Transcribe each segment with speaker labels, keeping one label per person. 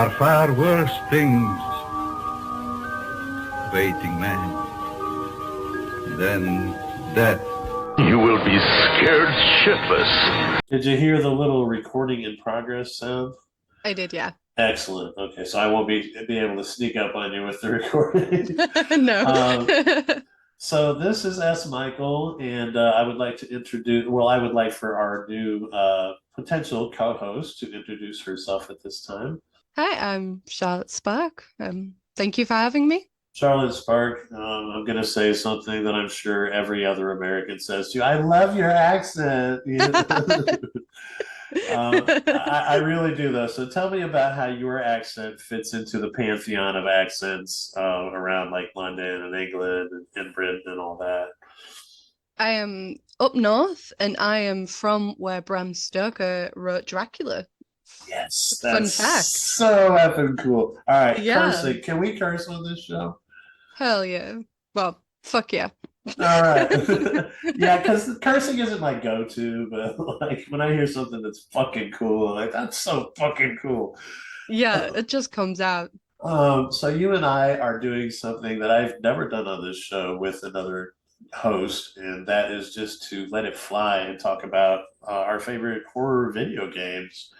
Speaker 1: are far worse things waiting man than death.
Speaker 2: You will be scared shitless.
Speaker 3: Did you hear the little recording in progress sound?
Speaker 4: I did, yeah.
Speaker 3: Excellent. Okay, so I won't be able to sneak up on you with the recording.
Speaker 4: No.
Speaker 3: So this is S. Michael, and I would like to introduce. Well, I would like for our new potential co-host to introduce herself at this time.
Speaker 4: Hi, I'm Charlotte Spark. Thank you for having me.
Speaker 3: Charlotte Spark, I'm going to say something that I'm sure every other American says to you. I love your accent. I really do, though. So tell me about how your accent fits into the pantheon of accents around like London and England and Britain and all that.
Speaker 4: I am up north, and I am from where Bram Stoker wrote Dracula.
Speaker 3: Yes,
Speaker 4: Fun
Speaker 3: that's
Speaker 4: fact.
Speaker 3: so effing cool. All right,
Speaker 4: Yeah.
Speaker 3: cursing. Can we curse on this show?
Speaker 4: Hell yeah. Well, fuck yeah.
Speaker 3: All right. Yeah, because cursing isn't my go-to, but like when I hear something that's fucking cool, I'm like that's so fucking cool.
Speaker 4: Yeah, it just comes out.
Speaker 3: So you and I are doing something that I've never done on this show with another host, and that is just to let it fly and talk about our favorite horror video games.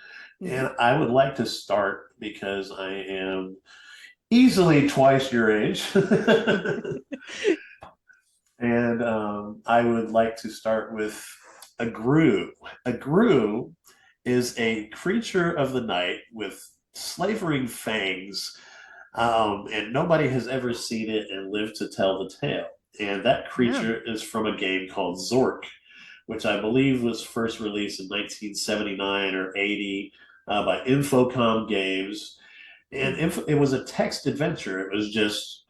Speaker 3: And I would like to start because I am easily twice your age. And I would like to start with a grue. A grue is a creature of the night with slavering fangs, and nobody has ever seen it and lived to tell the tale. And that creature is from a game called Zork, which I believe was first released in 1979 or 80 by Infocom Games. And it was a text adventure. It was just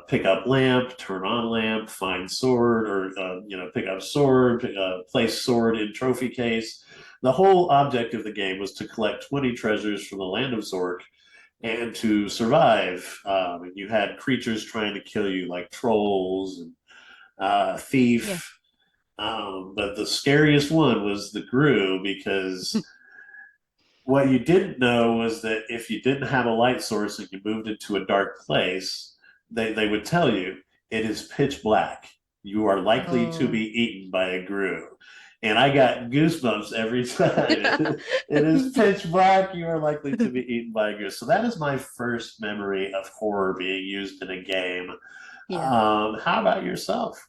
Speaker 3: pick up lamp, turn on lamp, find sword, or pick up sword, place sword in trophy case. The whole object of the game was to collect 20 treasures from the land of Zork and to survive. And you had creatures trying to kill you, like trolls and thief. Yeah. But the scariest one was the grue because. What you didn't know was that if you didn't have a light source and you moved into a dark place, they would tell you it is pitch black. You are likely to be eaten by a grue. And I got goosebumps every time. It is pitch black. You are likely to be eaten by a grue. So that is my first memory of horror being used in a game. Yeah. How about yourself?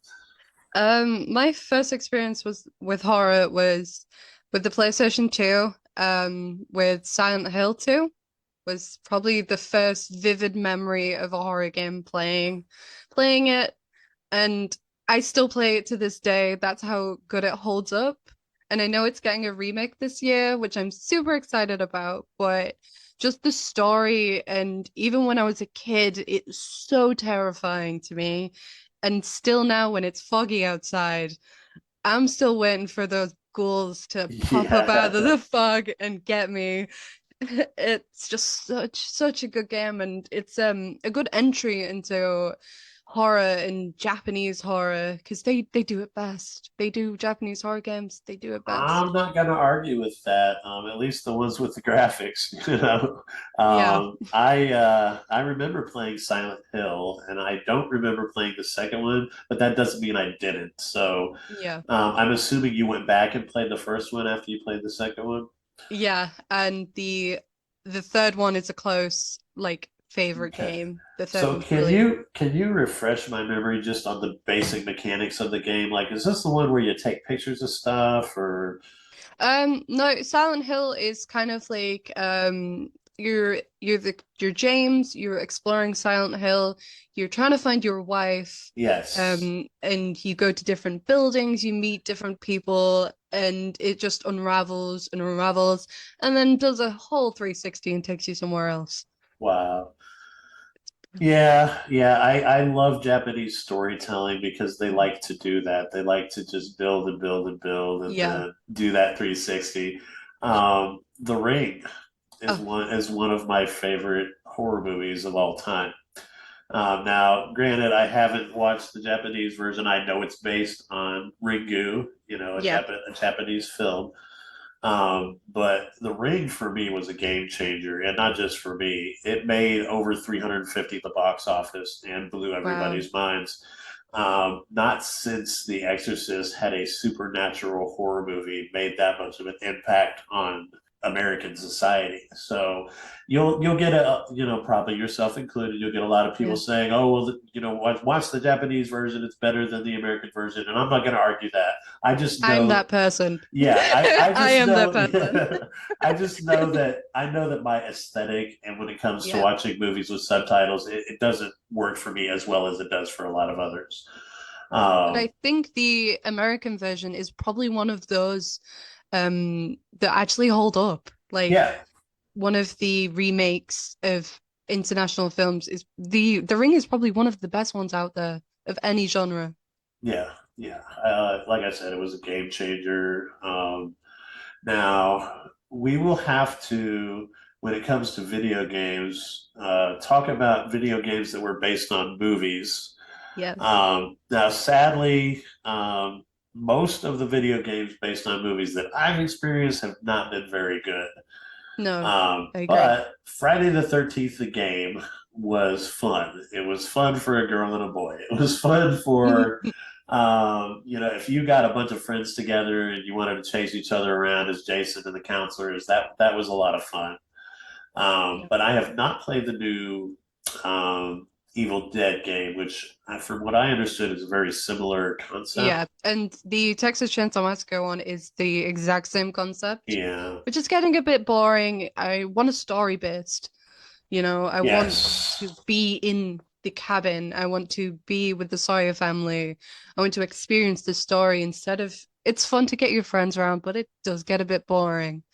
Speaker 4: My first experience with horror was with the PlayStation 2. With Silent Hill 2 was probably the first vivid memory of a horror game playing it, and I still play it to this day. That's how good it holds up. And I know it's getting a remake this year, which I'm super excited about, but just the story, and even when I was a kid, it's so terrifying to me. And still now when it's foggy outside, I'm still waiting for those ghouls to pop up out of the fog and get me. It's just such a good game, and it's a good entry into horror and Japanese horror because they do it best. They do Japanese horror games. They do it best.
Speaker 3: I'm not going to argue with that. At least the ones with the graphics, I remember playing Silent Hill, and I don't remember playing the second one, but that doesn't mean I didn't. So
Speaker 4: yeah,
Speaker 3: I'm assuming you went back and played the first one after you played the second one.
Speaker 4: Yeah, and the third one is a close favorite game. The third
Speaker 3: so can you refresh my memory just on the basic mechanics of the game? Like, is this the one where you take pictures of stuff or?
Speaker 4: No, Silent Hill is kind of like you're James, you're exploring Silent Hill, you're trying to find your wife.
Speaker 3: Yes.
Speaker 4: And you go to different buildings, you meet different people, and it just unravels and unravels, and then does a whole 360 and takes you somewhere else.
Speaker 3: Wow. Yeah, I love Japanese storytelling because they like to do that. They like to just build and build and build and then do that 360. The Ring is one of my favorite horror movies of all time. Now, granted, I haven't watched the Japanese version. I know it's based on Ringu, a Japanese film. But The Ring for me was a game changer, and not just for me. It made over 350 at the box office and blew
Speaker 4: Wow.
Speaker 3: everybody's minds. Not since The Exorcist had a supernatural horror movie made that much of an impact on American society. So you'll get a, probably yourself included, you'll get a lot of people
Speaker 4: Yeah.
Speaker 3: saying, "Oh, well, watch the Japanese version; it's better than the American version." And I'm not going to argue that. I just
Speaker 4: I'm
Speaker 3: know,
Speaker 4: that person.
Speaker 3: yeah, I
Speaker 4: I
Speaker 3: just
Speaker 4: am that
Speaker 3: know,
Speaker 4: person.
Speaker 3: I just know that my aesthetic, and when it comes to
Speaker 4: Yeah.
Speaker 3: watching movies with subtitles, it doesn't work for me as well as it does for a lot of others.
Speaker 4: But
Speaker 3: Um,
Speaker 4: I think the American version is probably one of those that actually hold up. Like
Speaker 3: yeah,
Speaker 4: one of the remakes of international films is The Ring is probably one of the best ones out there of any genre.
Speaker 3: yeah, yeah. Like I said, it was a game changer. Now, we will have to, when it comes to video games, talk about video games that were based on movies.
Speaker 4: Yeah.
Speaker 3: Now, sadly, most of the video games based on movies that I've experienced have not been very good.
Speaker 4: No, I agree.
Speaker 3: But Friday the 13th, the game, was fun. It was fun for a girl and a boy. It was fun for, if you got a bunch of friends together and you wanted to chase each other around as Jason and the counselors, that was a lot of fun.
Speaker 4: Yeah.
Speaker 3: But I have not played the new Evil Dead game, which, from what I understood, is a very similar concept.
Speaker 4: Yeah, and the Texas Chainsaw Massacre one is the exact same concept,
Speaker 3: Yeah.
Speaker 4: which is getting a bit boring. I want a story based, I want to
Speaker 3: Yes.
Speaker 4: be in the cabin. I want to be with the Sawyer family. I want to experience the story instead of it's fun to get your friends around, but it does get a bit boring.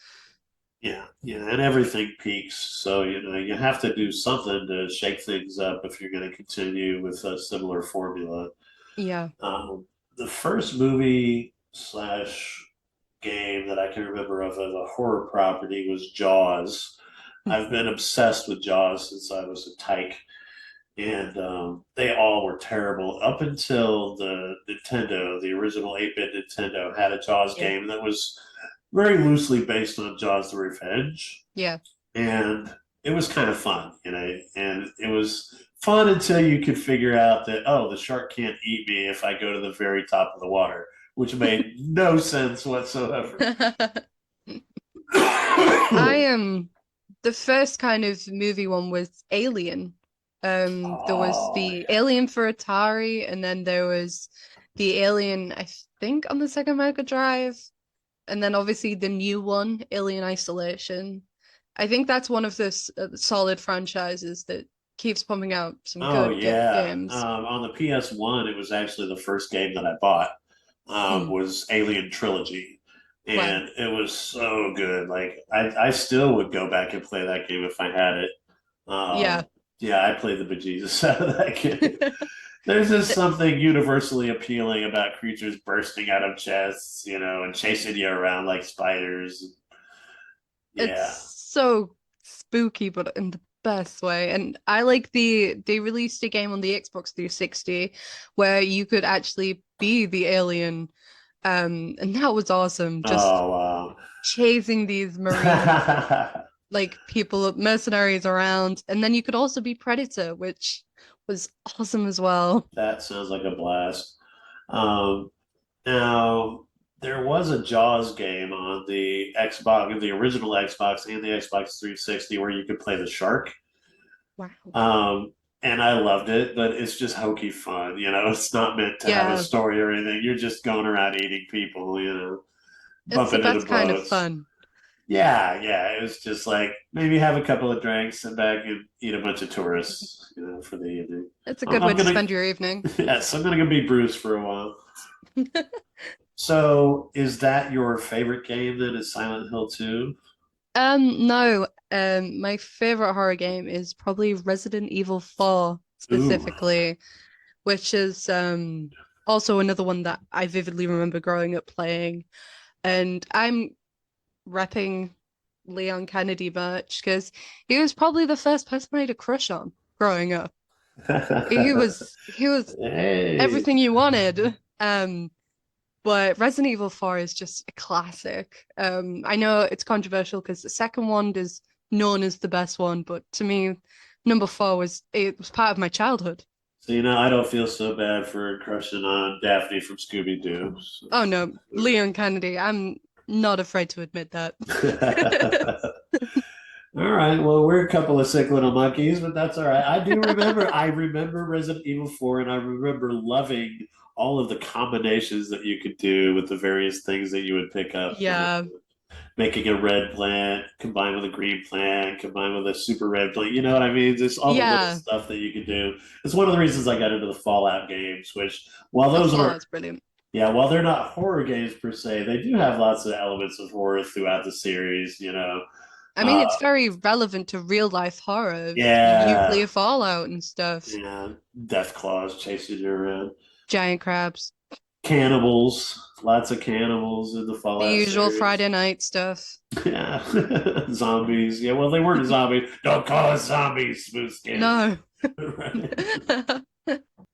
Speaker 3: Yeah, yeah, and everything peaks. So, you have to do something to shake things up if you're going to continue with a similar formula.
Speaker 4: Yeah.
Speaker 3: Um, the first movie slash game that I can remember of a horror property was Jaws. I've been obsessed with Jaws since I was a tyke, and they all were terrible up until the original 8-bit Nintendo had a Jaws
Speaker 4: Yeah.
Speaker 3: game that was very loosely based on Jaws the Revenge,
Speaker 4: Yeah.
Speaker 3: and it was kind of fun, and it was fun until you could figure out that, oh, the shark can't eat me if I go to the very top of the water, which made no sense whatsoever.
Speaker 4: I am the first kind of movie one was Alien. There was
Speaker 3: Oh,
Speaker 4: the
Speaker 3: yeah.
Speaker 4: Alien for Atari, and then there was the Alien, I think, on the Sega Mega Drive, and then obviously the new one, Alien Isolation. I think that's one of the solid franchises that keeps pumping out some
Speaker 3: Oh
Speaker 4: good
Speaker 3: yeah.
Speaker 4: games.
Speaker 3: On the PS1, it was actually the first game that I bought.
Speaker 4: Mm,
Speaker 3: Was Alien Trilogy,
Speaker 4: wow.
Speaker 3: and it was so good. Like I still would go back and play that game if I had it.
Speaker 4: Yeah.
Speaker 3: Yeah, I played the bejesus out of that game. There's just something universally appealing about creatures bursting out of chests, and chasing you around like spiders.
Speaker 4: It's
Speaker 3: Yeah.
Speaker 4: so spooky, but in the best way. And I like they released a game on the Xbox 360 where you could actually be the alien. And that was awesome. Just
Speaker 3: Oh
Speaker 4: chasing these marine
Speaker 3: wow.
Speaker 4: like people, mercenaries around. And then you could also be Predator, which was awesome as well.
Speaker 3: That sounds like a blast. Um, Now, there was a Jaws game on the Xbox, the original Xbox and the Xbox 360 where you could play the shark.
Speaker 4: Wow.
Speaker 3: Um, and I loved it, but it's just hokey fun. It's not meant to have a
Speaker 4: Yeah,
Speaker 3: story or anything. You're just going around eating people,
Speaker 4: it's the
Speaker 3: bumping into
Speaker 4: best kind of
Speaker 3: boats.
Speaker 4: fun.
Speaker 3: Yeah, yeah. It was just like maybe have a couple of drinks, sit back and eat a bunch of tourists, for the evening.
Speaker 4: It's a
Speaker 3: I'm,
Speaker 4: good way
Speaker 3: I'm
Speaker 4: to
Speaker 3: gonna,
Speaker 4: spend your evening.
Speaker 3: yes, I'm gonna go be Bruce for a while. So, is that your favorite game then? Is Silent Hill 2?
Speaker 4: No. My favorite horror game is probably Resident Evil 4
Speaker 3: Ooh.
Speaker 4: specifically, which is also another one that I vividly remember growing up playing. And I'm repping Leon Kennedy merch because he was probably the first person I had a crush on growing up. He was
Speaker 3: Hey.
Speaker 4: everything you wanted. But Resident Evil 4 is just a classic. I know it's controversial because the second one is known as the best one, but to me, number 4 was part of my childhood.
Speaker 3: So, I don't feel so bad for crushing on Daphne from Scooby-Doo.
Speaker 4: Oh no, Leon Kennedy. I'm not afraid to admit that.
Speaker 3: All right. Well, we're a couple of sick little monkeys, but that's all right. I remember Resident Evil 4, and I remember loving all of the combinations that you could do with the various things that you would pick up.
Speaker 4: Yeah.
Speaker 3: Making a red plant combined with a green plant, combined with a super red plant. You know what I mean? Just all the little stuff that you could do. It's one of the reasons I got into the Fallout games, which while those are
Speaker 4: Fallout's brilliant.
Speaker 3: Yeah, while they're not horror games per se, they do have lots of elements of horror throughout the series,
Speaker 4: I mean, it's very relevant to real life horror.
Speaker 3: Yeah.
Speaker 4: Nuclear fallout and stuff.
Speaker 3: Yeah, death claws chasing you around.
Speaker 4: Giant crabs.
Speaker 3: Cannibals. Lots of cannibals in the Fallout
Speaker 4: The usual
Speaker 3: series.
Speaker 4: Friday night stuff.
Speaker 3: Yeah. Zombies. Yeah, well, they weren't zombies. Don't call us zombies, Smoothskin.
Speaker 4: No.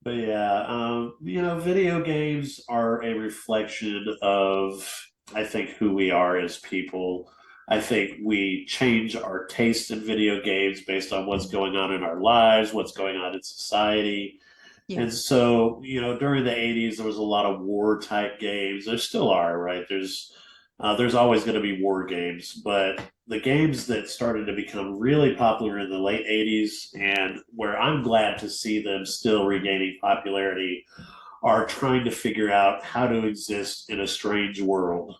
Speaker 3: But yeah, video games are a reflection of, I think, who we are as people. I think we change our taste in video games based on what's going on in our lives, what's going on in society.
Speaker 4: Yeah.
Speaker 3: And so, during the 80s, there was a lot of war type games. There still are, right? There's always going to be war games, but the games that started to become really popular in the late 80s, and where I'm glad to see them still regaining popularity, are trying to figure out how to exist in a strange world.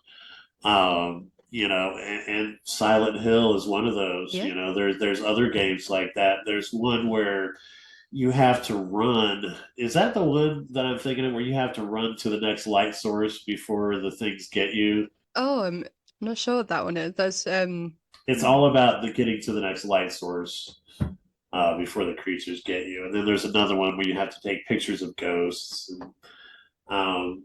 Speaker 3: And Silent Hill is one of those.
Speaker 4: Yeah.
Speaker 3: There's other games like that. There's one where you have to run. Is that the one that I'm thinking of, where you have to run to the next light source before the things get you?
Speaker 4: Oh, I'm not sure what that one is.
Speaker 3: It's all about getting to the next light source before the creatures get you. And then there's another one where you have to take pictures of ghosts. And,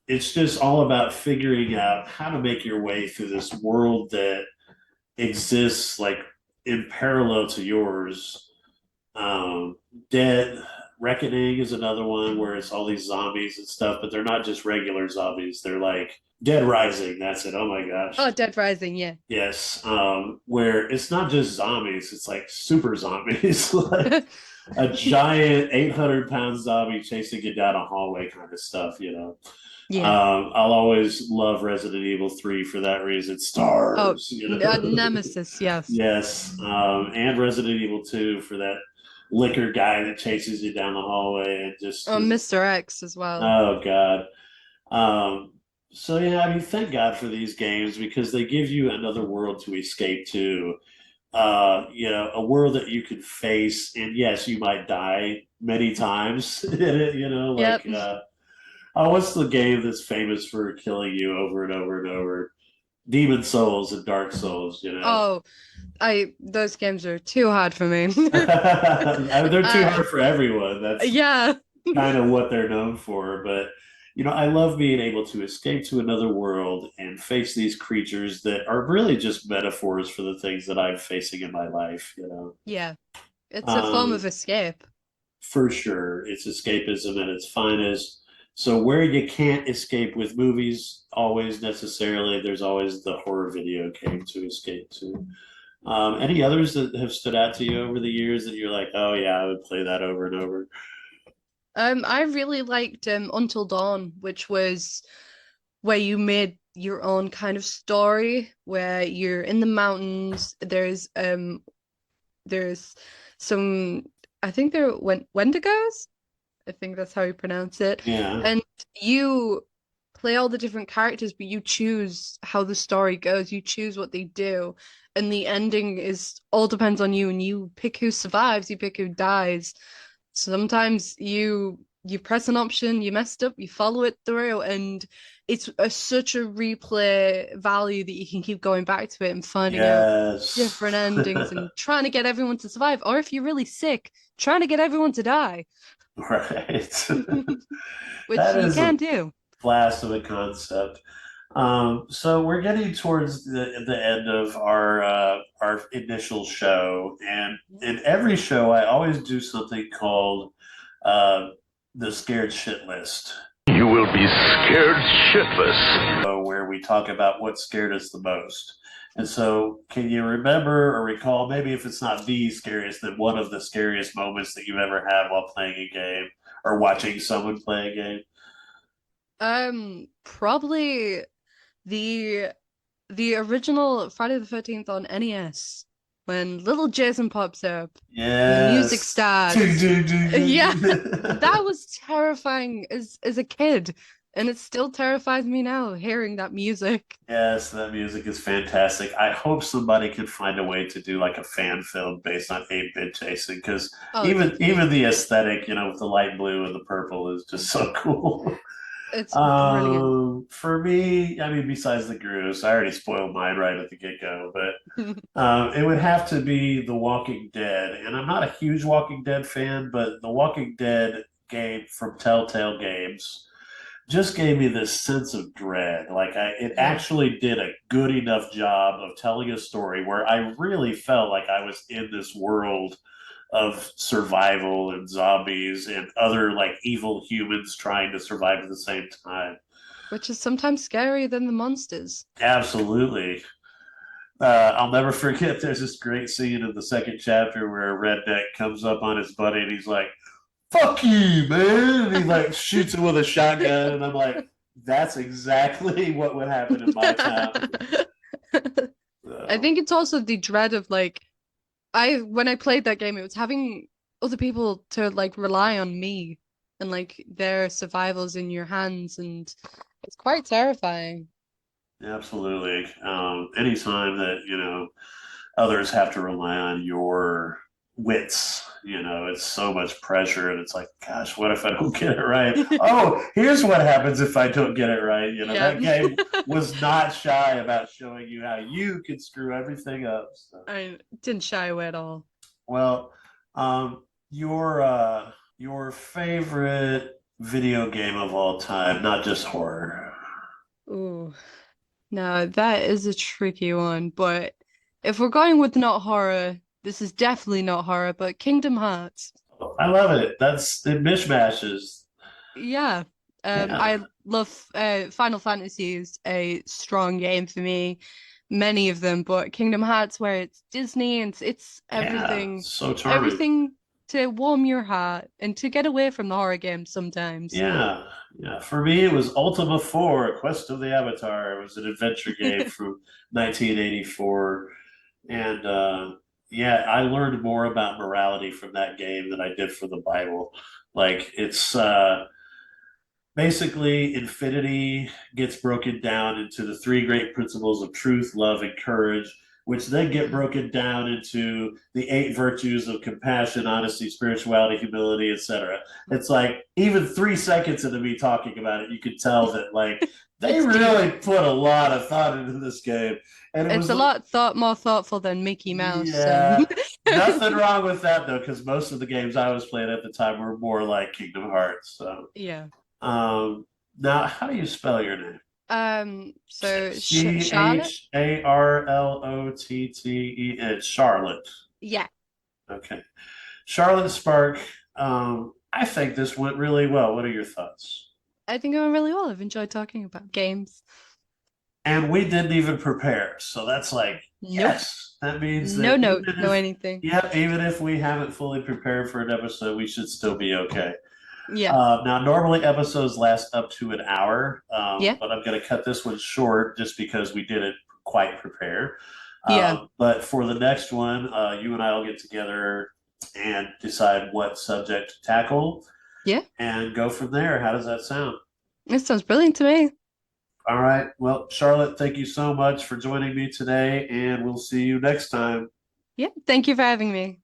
Speaker 3: it's just all about figuring out how to make your way through this world that exists like in parallel to yours. Dead Reckoning is another one where it's all these zombies and stuff, but they're not just regular zombies. They're like Dead Rising. That's it. Oh my gosh.
Speaker 4: Oh, Dead Rising, yeah.
Speaker 3: Yes. Where it's not just zombies, it's like super zombies. Like a giant 800-pound zombie chasing you down a hallway kind of stuff,
Speaker 4: Yeah.
Speaker 3: I'll always love Resident Evil 3 for that reason. Stars.
Speaker 4: Nemesis, yes.
Speaker 3: Yes. And Resident Evil 2 for that liquor guy that chases you down the hallway and just.
Speaker 4: Mr. X as well.
Speaker 3: Oh, God. So, yeah, I mean, thank God for these games because they give you another world to escape to. A world that you could face. And yes, you might die many times in it,
Speaker 4: Yep.
Speaker 3: What's the game that's famous for killing you over and over and over? Demon Souls and Dark Souls,
Speaker 4: Oh, those games are too hard for me.
Speaker 3: They're too hard for everyone. That's
Speaker 4: yeah.
Speaker 3: kind of what they're known for. But, I love being able to escape to another world and face these creatures that are really just metaphors for the things that I'm facing in my life,
Speaker 4: Yeah. It's a form of escape.
Speaker 3: For sure. It's escapism at its finest. So where you can't escape with movies always necessarily, there's always the horror video game to escape to. Any others that have stood out to you over the years that you're like, oh yeah, I would play that over and over?
Speaker 4: I really liked Until Dawn, which was where you made your own kind of story, where you're in the mountains. There's some, I think they're Wendigos. I think that's how you pronounce it.
Speaker 3: Yeah.
Speaker 4: And you play all the different characters, but you choose how the story goes. You choose what they do. And the ending is all depends on you, and you pick who survives, you pick who dies. Sometimes you press an option, you messed up, you follow it through, and it's such a replay value that you can keep going back to it and finding out different endings and trying to get everyone to survive. Or if you're really sick, trying to get everyone to die.
Speaker 3: Right.
Speaker 4: Which you can do.
Speaker 3: Blast of a concept. So we're getting towards the end of our initial show, and in every show I always do something called the scared shit list.
Speaker 2: You will be scared shitless.
Speaker 3: Where we talk about what scared us the most. And so, can you remember or recall, maybe if it's not the scariest, then one of the scariest moments that you've ever had while playing a game or watching someone play a game?
Speaker 4: Probably the original Friday the 13th on NES when little Jason pops up, the music
Speaker 3: Yes.
Speaker 4: starts. Yeah, that was terrifying as a kid, and it still terrifies me now hearing that music.
Speaker 3: Yes, that music is fantastic. I hope somebody can find a way to do like a fan film based on 8-bit chasing because
Speaker 4: Oh,
Speaker 3: even
Speaker 4: definitely.
Speaker 3: the aesthetic, with the light blue and the purple is just so cool.
Speaker 4: It's brilliant.
Speaker 3: For me, I mean, besides the grooves, I already spoiled mine right at the get-go, but it would have to be The Walking Dead. And I'm not a huge Walking Dead fan, but The Walking Dead game from Telltale Games just gave me this sense of dread. It
Speaker 4: Yeah.
Speaker 3: actually did a good enough job of telling a story where I really felt like I was in this world of survival and zombies and other like evil humans trying to survive at the same time.
Speaker 4: Which is sometimes scarier than the monsters.
Speaker 3: Absolutely. I'll never forget there's this great scene in the second chapter where a redneck comes up on his buddy and he's like, fuck you, man. And he like shoots him with a shotgun. And I'm like, that's exactly what would happen in my town.
Speaker 4: I think it's also the dread of like when I played that game, it was having other people to like rely on me and like their survival's in your hands, and it's quite terrifying.
Speaker 3: Absolutely. Anytime that, others have to rely on your wits, it's so much pressure. And it's like, gosh, what if I don't get it right? Oh, here's what happens if I don't get it right.
Speaker 4: Yeah.
Speaker 3: That game was not shy about showing you how you could screw everything up. So.
Speaker 4: I didn't shy away at all.
Speaker 3: Well, your favorite video game of all time, not just horror.
Speaker 4: Ooh. No, that is a tricky one, but if we're going with not horror, this is definitely not horror, but Kingdom Hearts.
Speaker 3: I love it. It mishmashes.
Speaker 4: Yeah.
Speaker 3: Yeah.
Speaker 4: I love Final Fantasy is a strong game for me. Many of them, but Kingdom Hearts, where it's Disney and it's everything,
Speaker 3: Yeah, so charming.
Speaker 4: everything to warm your heart and to get away from the horror games sometimes.
Speaker 3: Yeah, yeah. For me, it was Ultima 4, Quest of the Avatar. It was an adventure game from 1984. And yeah, I learned more about morality from that game than I did from the Bible. Like, it's basically infinity gets broken down into the three great principles of truth, love, and courage, which then get broken down into the 8 virtues of compassion, honesty, spirituality, humility, etc. It's like even 3 seconds into me talking about it, you could tell that like they
Speaker 4: It's deep.
Speaker 3: really put a lot of thought into this game, and it
Speaker 4: It's
Speaker 3: was
Speaker 4: a lot more thoughtful than Mickey Mouse.
Speaker 3: yeah.
Speaker 4: And
Speaker 3: Nothing wrong with that though, because most of the games I was playing at the time were more like Kingdom Hearts. So,
Speaker 4: yeah.
Speaker 3: now how do you spell your name?
Speaker 4: So Charlotte?
Speaker 3: Charlotte. It's Charlotte.
Speaker 4: Yeah.
Speaker 3: Okay. Charlotte Spark. I think this went really well. What are your thoughts?
Speaker 4: I think it went really well. I've enjoyed talking about games.
Speaker 3: And we didn't even prepare. So that's like,
Speaker 4: Nope.
Speaker 3: yes. That means that
Speaker 4: No note,
Speaker 3: even
Speaker 4: no
Speaker 3: if-
Speaker 4: anything.
Speaker 3: yeah, even if we haven't fully prepared for an episode, we should still be okay.
Speaker 4: Yeah.
Speaker 3: Now, normally episodes last up to an hour,
Speaker 4: Yeah.
Speaker 3: but I'm going to cut this one short just because we didn't quite prepare.
Speaker 4: Yeah.
Speaker 3: But for the next one, you and I will get together and decide what subject to tackle.
Speaker 4: Yeah.
Speaker 3: And go from there. How does that sound?
Speaker 4: It sounds brilliant to me.
Speaker 3: All right. Well, Charlotte, thank you so much for joining me today, and we'll see you next time.
Speaker 4: Yeah. Thank you for having me.